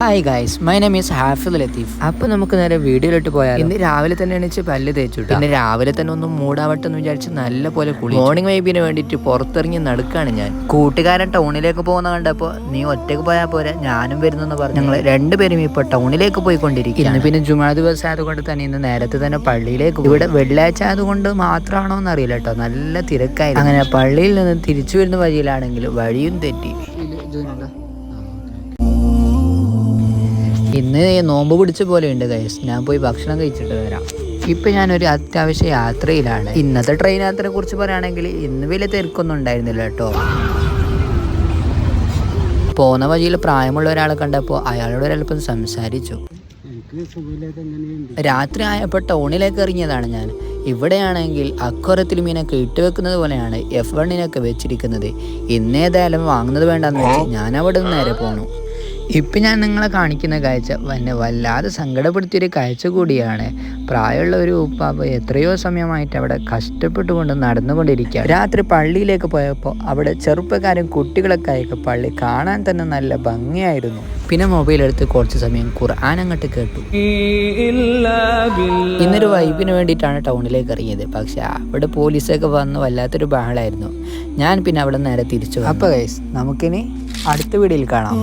Hi guys, my name is Hafid Latheef. അപ്പോൾ നമുക്ക് നേരെ വീഡിയോയിലോട്ട് പോയാൽ ഇന്ന് രാവിലെ തന്നെ എണീച്ച് പല്ല് തേച്ചു. പിന്നെ രാവിലെ തന്നെ ഒന്ന് മൂടാവട്ടെ എന്ന് വിചാരിച്ച് നല്ല പോലെ കുളി. മോർണിംഗ് വൈബിന് വേണ്ടിയിട്ട് പുറത്തിറങ്ങി നടക്കാണ് ഞാൻ. കൂട്ടുകാരൻ ടൗണിലേക്ക് പോകുന്ന കണ്ടപ്പോൾ നീ ഒറ്റയ്ക്ക് പോയാൽ പോരെ, ഞാനും വരുന്നെന്ന് പറഞ്ഞു ഞങ്ങൾ രണ്ടുപേരും ഇപ്പോൾ ടൗണിലേക്ക് പോയിക്കൊണ്ടിരിക്കുകയാണ്. പിന്നെ ജുമാ ദിവസം ആയതുകൊണ്ട് തന്നെ ഇന്ന് നേരത്തെ തന്നെ പള്ളിയിലേക്ക്. ഇവിടെ വെള്ളിയാഴ്ച ആയതുകൊണ്ട് മാത്രമാണോ എന്ന് അറിയില്ല കേട്ടോ, നല്ല തിരക്കായി. അങ്ങനെ പള്ളിയിൽ നിന്ന് തിരിച്ചു വരുന്ന വഴിയിലാണെങ്കിൽ വഴിയും തെറ്റി. ഇന്ന് നോമ്പ് പിടിച്ച പോലെ ഉണ്ട് ഗൈസ്. ഞാൻ പോയി ഭക്ഷണം കഴിച്ചിട്ട് വരാം. ഇപ്പം ഞാനൊരു അത്യാവശ്യ യാത്രയിലാണ്. ഇന്നത്തെ ട്രെയിൻ യാത്രയെ കുറിച്ച് പറയുകയാണെങ്കിൽ ഇന്ന് വലിയ തിരക്കൊന്നും ഉണ്ടായിരുന്നില്ല കേട്ടോ. പോകുന്ന വഴിയിൽ പ്രായമുള്ള ഒരാളെ കണ്ടപ്പോൾ അയാളോട് ഒരല്പം സംസാരിച്ചു. രാത്രി ആയപ്പോൾ ടൗണിലേക്ക് ഇറങ്ങിയതാണ് ഞാൻ. ഇവിടെയാണെങ്കിൽ അക്വറത്തിൽ മീനൊക്കെ ഇട്ടുവെക്കുന്നത് പോലെയാണ് F1 വെച്ചിരിക്കുന്നത്. ഇന്നേതായാലും വാങ്ങുന്നത് വേണ്ടെന്ന് വെച്ച് ഞാൻ അവിടെ നിന്ന് നേരെ പോണു. ഇപ്പം ഞാൻ നിങ്ങളെ കാണിക്കുന്ന കാഴ്ച എന്നെ വല്ലാതെ സങ്കടപ്പെടുത്തിയൊരു കാഴ്ച കൂടിയാണ്. പ്രായമുള്ള ഒരു ഉപ്പാപ്പ എത്രയോ സമയമായിട്ട് അവിടെ കഷ്ടപ്പെട്ടുകൊണ്ട് നടന്നുകൊണ്ടിരിക്കുക. രാത്രി പള്ളിയിലേക്ക് പോയപ്പോൾ അവിടെ ചെറുപ്പക്കാരും കുട്ടികളൊക്കെ ആയൊക്കെ പള്ളി കാണാൻ തന്നെ നല്ല ഭംഗിയായിരുന്നു. പിന്നെ മൊബൈലെടുത്ത് കുറച്ച് സമയം ഖുർആൻ അങ്ങോട്ട് കേട്ടു. ഇന്നൊരു വൈബിന് വേണ്ടിയിട്ടാണ് ടൗണിലേക്ക് ഇറങ്ങിയത്. പക്ഷെ അവിടെ പോലീസൊക്കെ വന്ന് വല്ലാത്തൊരു ബഹളമായിരുന്നു. ഞാൻ പിന്നെ അവിടെ നേരെ തിരിച്ചു. അപ്പോൾ ഗൈസ്, നമുക്കിനി അടുത്ത വീഡിയോയിൽ കാണാം.